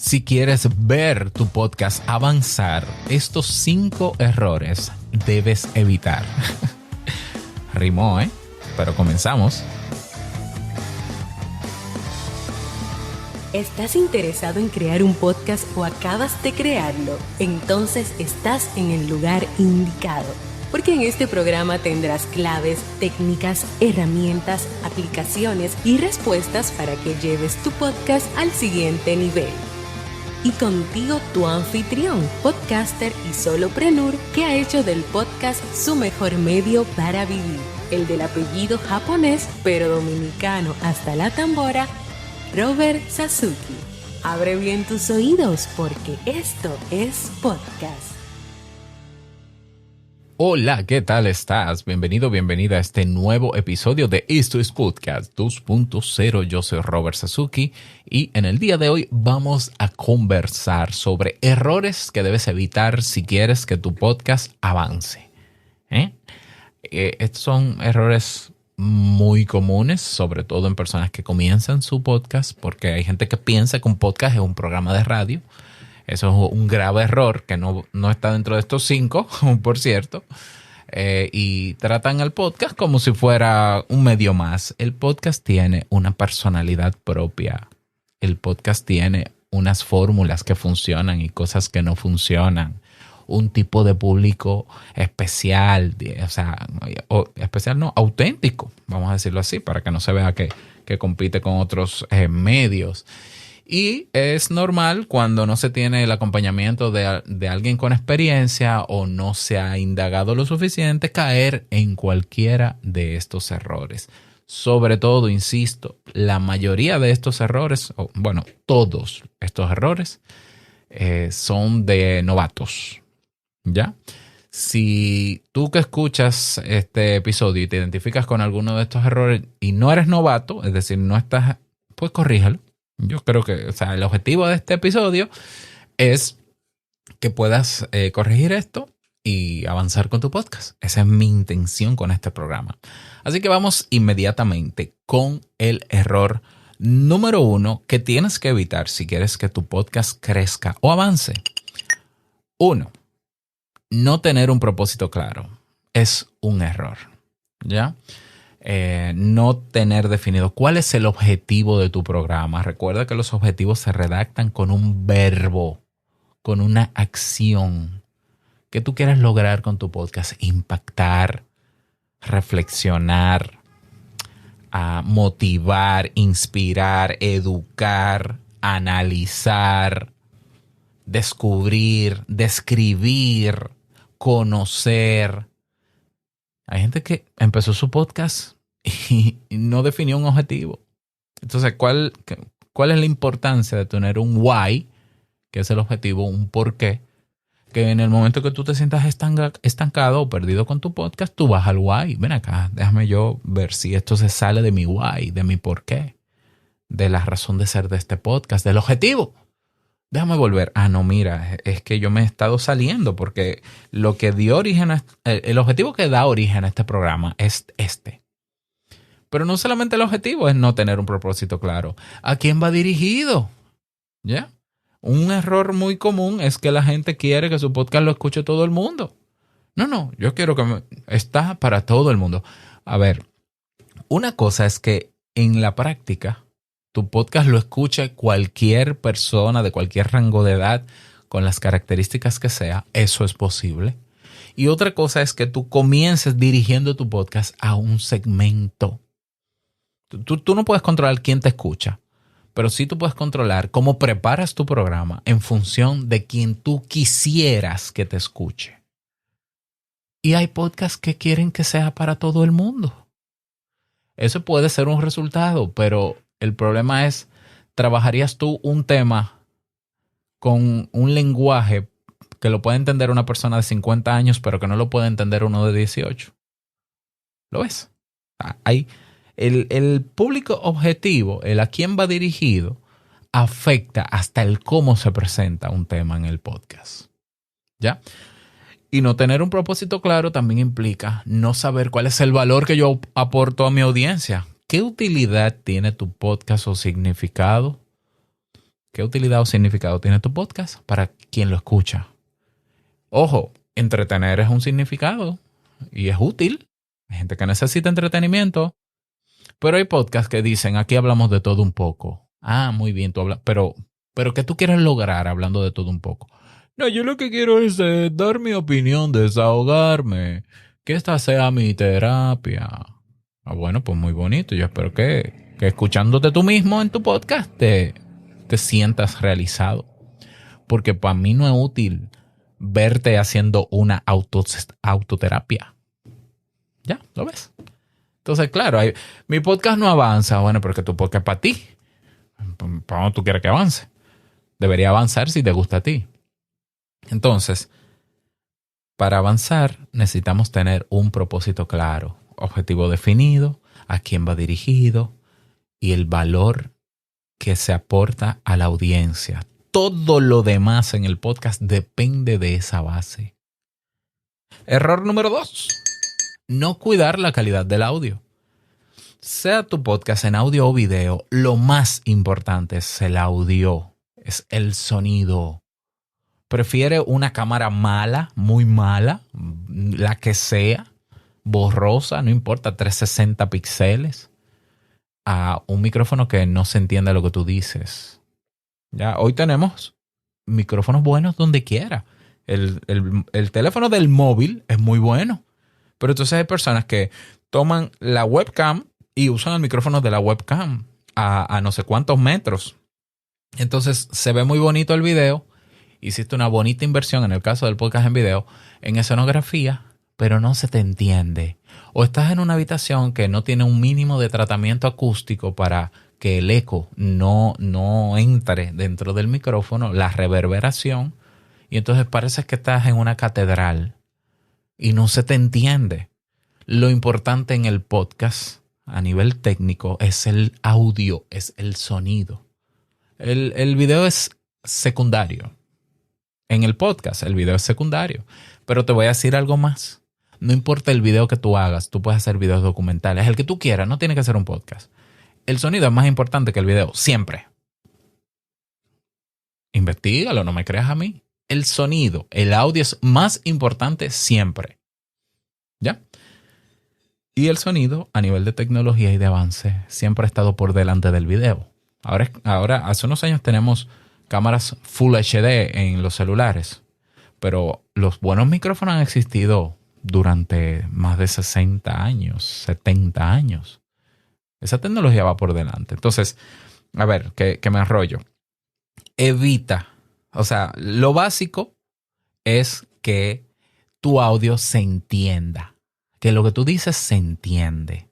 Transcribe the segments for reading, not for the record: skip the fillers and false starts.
Si quieres ver tu podcast avanzar, estos 5 errores debes evitar. Rimó, ¿eh? Pero comenzamos. ¿Estás interesado en crear un podcast o acabas de crearlo? Entonces estás en el lugar indicado, porque en este programa tendrás claves, técnicas, herramientas, aplicaciones y respuestas para que lleves tu podcast al siguiente nivel. Y contigo tu anfitrión, podcaster y solopreneur que ha hecho del podcast su mejor medio para vivir, el del apellido japonés pero dominicano hasta la tambora, Robert Sasuki. Abre bien tus oídos porque esto es podcast. Hola, ¿qué tal estás? Bienvenido, bienvenida a este nuevo episodio de Esto es Podcast 2.0. Yo soy Robert Sasuki y en el día de hoy vamos a conversar sobre errores que debes evitar si quieres que tu podcast avance. Estos son errores muy comunes, sobre todo en personas que comienzan su podcast, porque hay gente que piensa que un podcast es un programa de radio. Eso es un grave error que no está dentro de estos 5, por cierto. Y tratan el podcast como si fuera un medio más. El podcast tiene una personalidad propia. El podcast tiene unas fórmulas que funcionan y cosas que no funcionan. Un tipo de público especial, especial no, auténtico, vamos a decirlo así, para que no se vea que compite con otros medios. Y es normal cuando no se tiene el acompañamiento de alguien con experiencia o no se ha indagado lo suficiente, caer en cualquiera de estos errores. Sobre todo, insisto, la mayoría de estos errores, todos estos errores son de novatos, ¿ya? Si tú que escuchas este episodio y te identificas con alguno de estos errores y no eres novato, es decir, no estás, pues corríjalo. Yo creo que, el objetivo de este episodio es que puedas corregir esto y avanzar con tu podcast. Esa es mi intención con este programa. Así que vamos inmediatamente con el error número 1 que tienes que evitar si quieres que tu podcast crezca o avance. 1. No tener un propósito claro. Es un error, ¿ya? No tener definido cuál es el objetivo de tu programa. Recuerda que los objetivos se redactan con un verbo, con una acción. ¿Qué tú quieres lograr con tu podcast? Impactar, reflexionar, motivar, inspirar, educar, analizar, descubrir, describir, conocer. Hay gente que empezó su podcast y no definió un objetivo. Entonces, ¿cuál es la importancia de tener un why, que es el objetivo, un por qué? Que en el momento que tú te sientas estancado o perdido con tu podcast, tú vas al why. Ven acá, déjame yo ver si esto se sale de mi why, de mi por qué, de la razón de ser de este podcast, del objetivo. Déjame volver. No, mira, es que yo me he estado saliendo porque lo que dio origen el objetivo que da origen a este programa es este. Pero no solamente el objetivo es no tener un propósito claro. ¿A quién va dirigido? ¿Ya? Un error muy común es que la gente quiere que su podcast lo escuche todo el mundo. No, yo quiero que está para todo el mundo. A ver, una cosa es que en la práctica tu podcast lo escuche cualquier persona de cualquier rango de edad con las características que sea. Eso es posible. Y otra cosa es que tú comiences dirigiendo tu podcast a un segmento. Tú no puedes controlar quién te escucha, pero sí tú puedes controlar cómo preparas tu programa en función de quien tú quisieras que te escuche. Y hay podcasts que quieren que sea para todo el mundo. Eso puede ser un resultado, pero el problema es, ¿trabajarías tú un tema con un lenguaje que lo puede entender una persona de 50 años, pero que no lo puede entender uno de 18? ¿Lo ves? El público objetivo, el a quién va dirigido, afecta hasta el cómo se presenta un tema en el podcast. ¿Ya? Y no tener un propósito claro también implica no saber cuál es el valor que yo aporto a mi audiencia. ¿Qué utilidad tiene tu podcast o significado? ¿Qué utilidad o significado tiene tu podcast para quien lo escucha? Ojo, entretener es un significado y es útil. Hay gente que necesita entretenimiento, pero hay podcasts que dicen, aquí hablamos de todo un poco. Ah, muy bien, tú hablas, pero ¿qué tú quieres lograr hablando de todo un poco? No, yo lo que quiero es dar mi opinión, desahogarme, que esta sea mi terapia. Ah, bueno, pues muy bonito. Yo espero que escuchándote tú mismo en tu podcast te sientas realizado. Porque para mí no es útil verte haciendo una autoterapia. ¿Ya? ¿Lo ves? Entonces, claro, mi podcast no avanza. Bueno, porque tu podcast es para ti. ¿Para dónde tú quieres que avance? Debería avanzar si te gusta a ti. Entonces, para avanzar necesitamos tener un propósito claro, objetivo definido, a quién va dirigido y el valor que se aporta a la audiencia. Todo lo demás en el podcast depende de esa base. Error número 2. No cuidar la calidad del audio. Sea tu podcast en audio o video, lo más importante es el audio, es el sonido. Prefiere una cámara mala, muy mala, la que sea, borrosa, no importa, 360 píxeles, a un micrófono que no se entienda lo que tú dices. Ya, hoy tenemos micrófonos buenos donde quiera. El teléfono del móvil es muy bueno, pero entonces hay personas que toman la webcam y usan el micrófono de la webcam a no sé cuántos metros. Entonces se ve muy bonito el video. Hiciste una bonita inversión, en el caso del podcast en video, en escenografía, pero no se te entiende. O estás en una habitación que no tiene un mínimo de tratamiento acústico para que el eco no entre dentro del micrófono, la reverberación, y entonces parece que estás en una catedral y no se te entiende. Lo importante en el podcast a nivel técnico es el audio, es el sonido. El video es secundario. En el podcast el video es secundario. Pero te voy a decir algo más. No importa el video que tú hagas, tú puedes hacer videos documentales, el que tú quieras, no tiene que ser un podcast. El sonido es más importante que el video, siempre. Investígalo, no me creas a mí. El sonido, el audio es más importante siempre. ¿Ya? Y el sonido, a nivel de tecnología y de avance, siempre ha estado por delante del video. Ahora hace unos años tenemos cámaras Full HD en los celulares, pero los buenos micrófonos han existido durante más de 60 años, 70 años. Esa tecnología va por delante. Entonces, a ver, que me enrollo. Evita, o sea, lo básico es que tu audio se entienda, que lo que tú dices se entiende.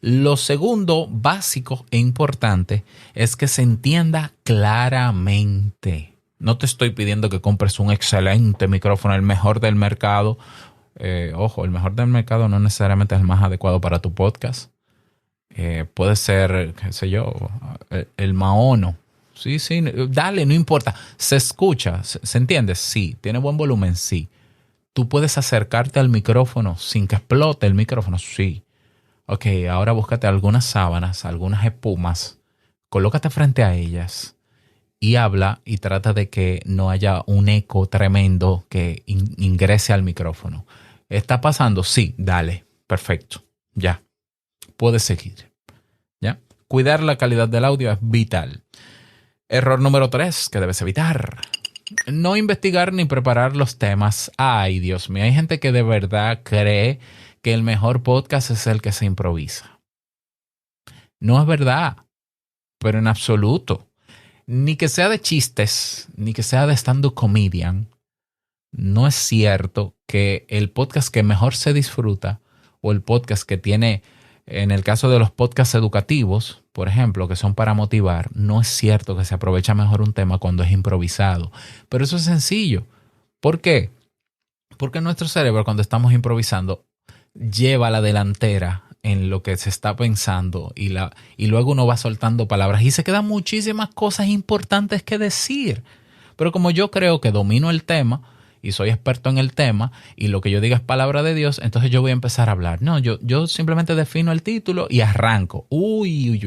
Lo segundo, básico e importante, es que se entienda claramente. No te estoy pidiendo que compres un excelente micrófono, el mejor del mercado. Ojo, el mejor del mercado no necesariamente es el más adecuado para tu podcast. Puede ser, qué sé yo, el Maono. Sí, dale, no importa. ¿Se escucha? ¿Se entiende? Sí. ¿Tiene buen volumen? Sí. ¿Tú puedes acercarte al micrófono sin que explote el micrófono? Sí. Ok, ahora búscate algunas sábanas, algunas espumas, colócate frente a ellas y habla y trata de que no haya un eco tremendo que ingrese al micrófono. ¿Está pasando? Sí, dale, perfecto, ya, puedes seguir. ¿Ya? Cuidar la calidad del audio es vital. Error número 3 que debes evitar. No investigar ni preparar los temas. Ay, Dios mío, hay gente que de verdad cree que el mejor podcast es el que se improvisa. No es verdad, pero en absoluto. Ni que sea de chistes, ni que sea de stand-up comedian, no es cierto que el podcast que mejor se disfruta o el podcast que tiene, en el caso de los podcasts educativos, por ejemplo, que son para motivar, no es cierto que se aprovecha mejor un tema cuando es improvisado. Pero eso es sencillo. ¿Por qué? Porque nuestro cerebro, cuando estamos improvisando, lleva la delantera en lo que se está pensando y luego uno va soltando palabras y se quedan muchísimas cosas importantes que decir. Pero como yo creo que domino el tema y soy experto en el tema y lo que yo diga es palabra de Dios, entonces yo voy a empezar a hablar. No, yo simplemente defino el título y arranco. Uy.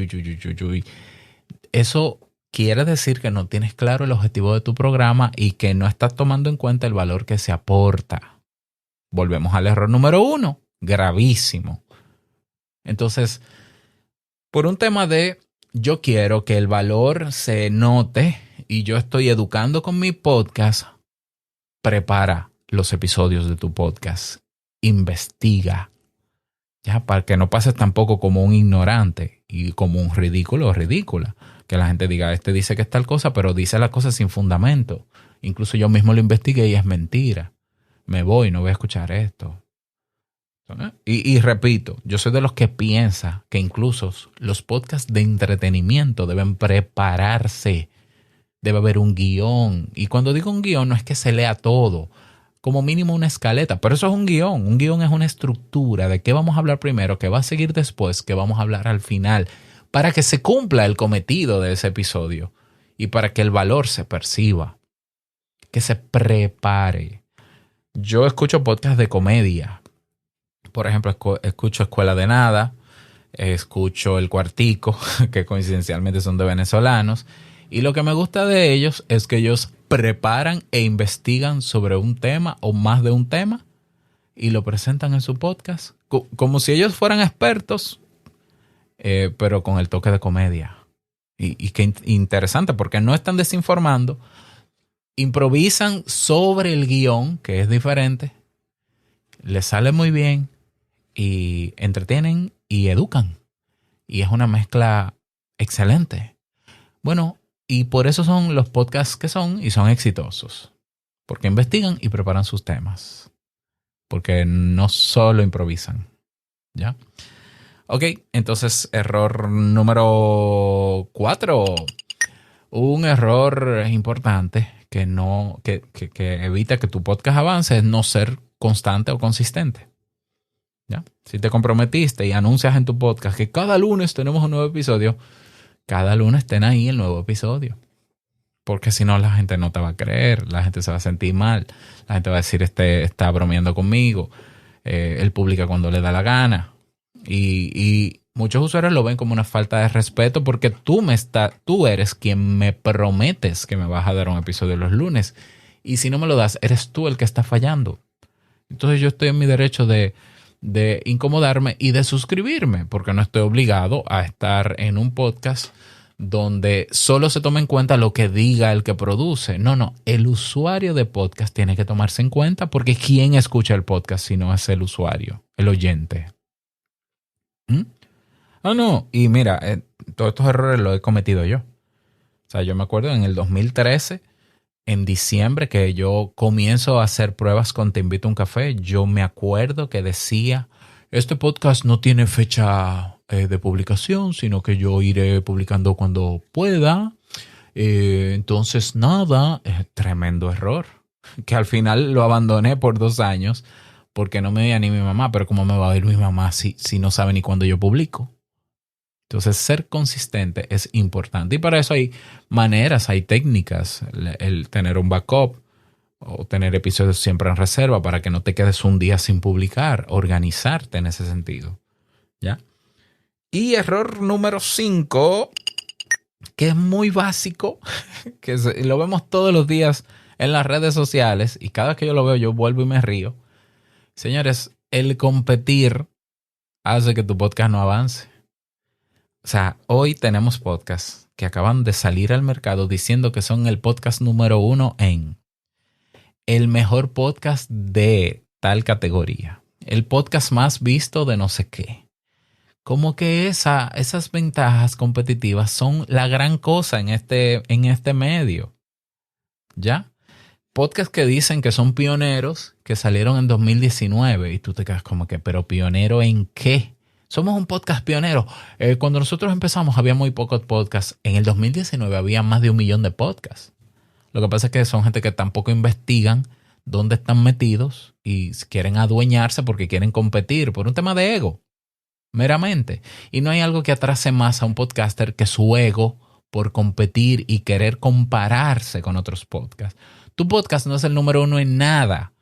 Eso quiere decir que no tienes claro el objetivo de tu programa y que no estás tomando en cuenta el valor que se aporta. Volvemos al error número 1, gravísimo. Entonces, por un tema de yo quiero que el valor se note y yo estoy educando con mi podcast, prepara los episodios de tu podcast, investiga, ya, para que no pases tampoco como un ignorante y como un ridículo o ridícula. Que la gente diga, este dice que es tal cosa, pero dice la cosa sin fundamento. Incluso yo mismo lo investigué y es mentira. Me voy, no voy a escuchar esto. Y repito, yo soy de los que piensa que incluso los podcasts de entretenimiento deben prepararse. Debe haber un guión. Y cuando digo un guión no es que se lea todo, como mínimo una escaleta, pero eso es un guión. Un guión es una estructura de qué vamos a hablar primero, qué va a seguir después, qué vamos a hablar al final, para que se cumpla el cometido de ese episodio y para que el valor se perciba, que se prepare. Yo escucho podcasts de comedia. Por ejemplo, escucho Escuela de Nada, escucho El Cuartico, que coincidencialmente son de venezolanos. Y lo que me gusta de ellos es que ellos preparan e investigan sobre un tema o más de un tema y lo presentan en su podcast como si ellos fueran expertos, pero con el toque de comedia. Y qué interesante, porque no están desinformando, improvisan sobre el guión, que es diferente, les sale muy bien y entretienen y educan. Y es una mezcla excelente. Bueno, y por eso son los podcasts que son y son exitosos. Porque investigan y preparan sus temas. Porque no solo improvisan. ¿Ya? Ok, entonces error número 4. Un error importante que evita que tu podcast avance es no ser constante o consistente. ¿Ya? Si te comprometiste y anuncias en tu podcast que cada lunes tenemos un nuevo episodio, cada lunes ten ahí el nuevo episodio. Porque si no, la gente no te va a creer, la gente se va a sentir mal, la gente va a decir, está bromeando conmigo, él publica cuando le da la gana. Y muchos usuarios lo ven como una falta de respeto porque tú eres quien me prometes que me vas a dar un episodio los lunes. Y si no me lo das, eres tú el que está fallando. Entonces yo estoy en mi derecho de incomodarme y de suscribirme, porque no estoy obligado a estar en un podcast donde solo se toma en cuenta lo que diga el que produce. No, el usuario de podcast tiene que tomarse en cuenta, porque ¿quién escucha el podcast si no es el usuario, el oyente? No, y mira, todos estos errores los he cometido yo. O sea, yo me acuerdo en el 2013, en diciembre, que yo comienzo a hacer pruebas con Te Invito a un Café, yo me acuerdo que decía, este podcast no tiene fecha de publicación, sino que yo iré publicando cuando pueda. Entonces, nada, tremendo error, que al final lo abandoné por 2 años porque no me veía ni mi mamá, pero ¿cómo me va a ver mi mamá si no sabe ni cuándo yo publico? Entonces, ser consistente es importante. Y para eso hay maneras, hay técnicas. El tener un backup o tener episodios siempre en reserva para que no te quedes un día sin publicar. Organizarte en ese sentido. ¿Ya? Y error número 5, que es muy básico, que lo vemos todos los días en las redes sociales y cada vez que yo lo veo yo vuelvo y me río. Señores, el competir hace que tu podcast no avance. O sea, hoy tenemos podcasts que acaban de salir al mercado diciendo que son el podcast número 1 en el mejor podcast de tal categoría, el podcast más visto de no sé qué. Como que esas ventajas competitivas son la gran cosa en este medio. ¿Ya? Podcasts que dicen que son pioneros, que salieron en 2019 y tú te quedas como que, ¿pero pionero en qué? Somos un podcast pionero. Cuando nosotros empezamos había muy pocos podcasts. En el 2019 había más de 1 millón de podcasts. Lo que pasa es que son gente que tampoco investigan dónde están metidos y quieren adueñarse porque quieren competir por un tema de ego, meramente. Y no hay algo que atrase más a un podcaster que su ego por competir y querer compararse con otros podcasts. Tu podcast no es el número 1 en nada.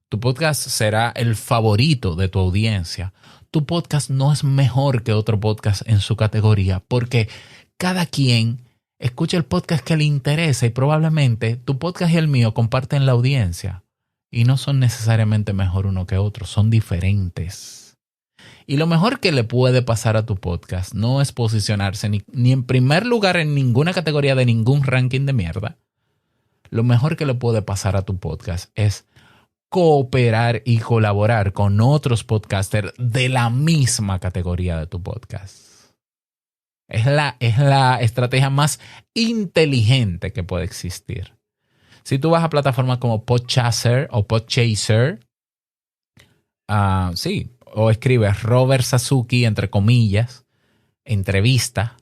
Tu podcast será el favorito de tu audiencia. Tu podcast no es mejor que otro podcast en su categoría porque cada quien Escucha el podcast que le interesa y probablemente tu podcast y el mío comparten la audiencia. Y no son necesariamente mejor uno que otro, son diferentes. Y lo mejor que le puede pasar a tu podcast no es posicionarse ni en primer lugar en ninguna categoría de ningún ranking de mierda. Lo mejor que le puede pasar a tu podcast es cooperar y colaborar con otros podcasters de la misma categoría de tu podcast. Es la estrategia más inteligente que puede existir. Si tú vas a plataformas como Podchaser o Podchaser, sí, o escribes Robert Sasuki, entre comillas, entrevista,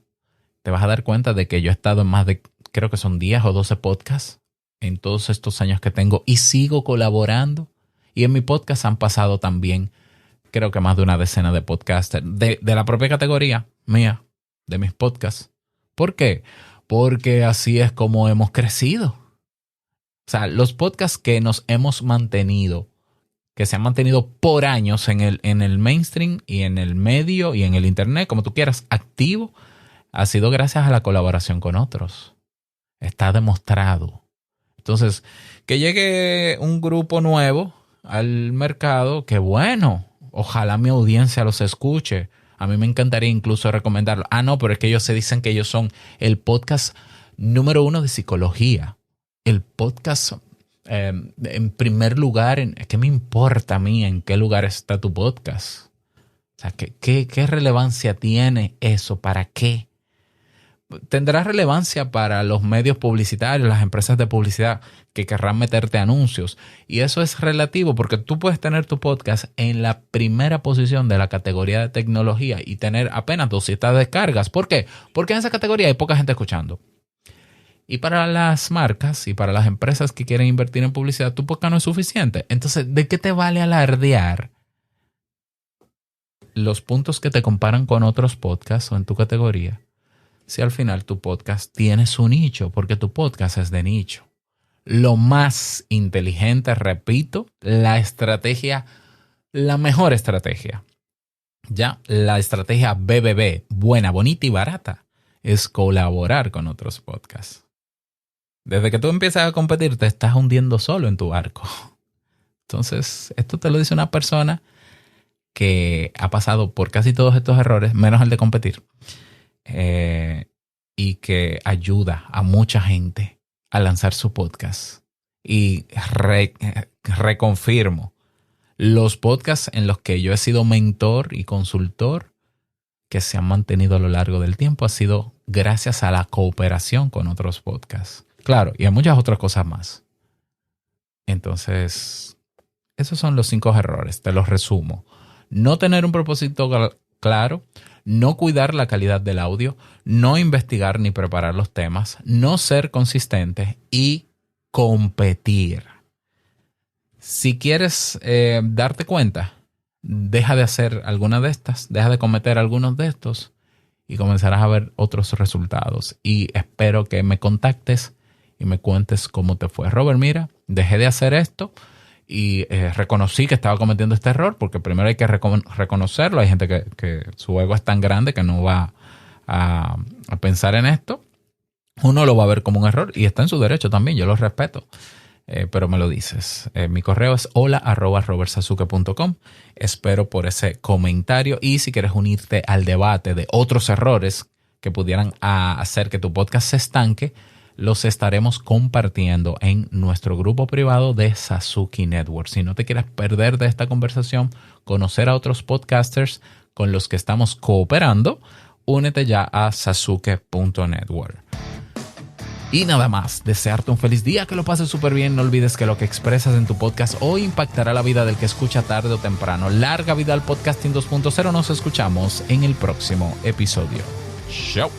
te vas a dar cuenta de que yo he estado en más de, creo que son 10 o 12 podcasts en todos estos años que tengo y sigo colaborando. Y en mi podcast han pasado también, creo que más de una decena de podcasters de la propia categoría mía, de mis podcasts. ¿Por qué? Porque así es como hemos crecido. O sea, los podcasts que nos hemos mantenido, que se han mantenido por años en el mainstream y en el medio y en el internet, como tú quieras, activo, ha sido gracias a la colaboración con otros. Está demostrado. Entonces, que llegue un grupo nuevo al mercado, que bueno, ojalá mi audiencia los escuche. A mí me encantaría incluso recomendarlo. No, pero es que ellos se dicen que ellos son el podcast número 1 de psicología. El podcast en primer lugar, ¿qué me importa a mí en qué lugar está tu podcast? O sea, ¿qué relevancia tiene eso? ¿Para qué? Tendrá relevancia para los medios publicitarios, las empresas de publicidad que querrán meterte anuncios. Y eso es relativo porque tú puedes tener tu podcast en la primera posición de la categoría de tecnología y tener apenas 200 descargas. ¿Por qué? Porque en esa categoría hay poca gente escuchando. Y para las marcas y para las empresas que quieren invertir en publicidad, tu podcast no es suficiente. Entonces, ¿de qué te vale alardear los puntos que te comparan con otros podcasts o en tu categoría si al final tu podcast tiene su nicho? Porque tu podcast es de nicho. Lo más inteligente, repito, la mejor estrategia, ya, la estrategia BBB, buena, bonita y barata, es colaborar con otros podcasts. Desde que tú empiezas a competir, te estás hundiendo solo en tu barco. Entonces, esto te lo dice una persona que ha pasado por casi todos estos errores, menos el de competir, y que ayuda a mucha gente a lanzar su podcast. Y reconfirmo, los podcasts en los que yo he sido mentor y consultor, que se han mantenido a lo largo del tiempo, ha sido gracias a la cooperación con otros podcasts. Claro, y a muchas otras cosas más. Entonces, esos son los 5 errores, te los resumo. No tener un propósito claro, no cuidar la calidad del audio, no investigar ni preparar los temas, no ser consistente y competir. Si quieres darte cuenta, deja de hacer alguna de estas, deja de cometer algunos de estos y comenzarás a ver otros resultados. Y espero que me contactes y me cuentes cómo te fue. Robert, mira, dejé de hacer esto y reconocí que estaba cometiendo este error, porque primero hay que reconocerlo. Hay gente que su ego es tan grande que no va a pensar en esto. Uno lo va a ver como un error y está en su derecho también, yo lo respeto. Pero me lo dices. Mi correo es hola@robertsasuke.com. Espero por ese comentario y si quieres unirte al debate de otros errores que pudieran hacer que tu podcast se estanque, los estaremos compartiendo en nuestro grupo privado de Sasuki Network. Si no te quieres perder de esta conversación, conocer a otros podcasters con los que estamos cooperando, únete ya a sasuke.network. Y nada más, desearte un feliz día, que lo pases súper bien. No olvides que lo que expresas en tu podcast hoy impactará la vida del que escucha tarde o temprano. Larga vida al podcasting 2.0. Nos escuchamos en el próximo episodio. Chao.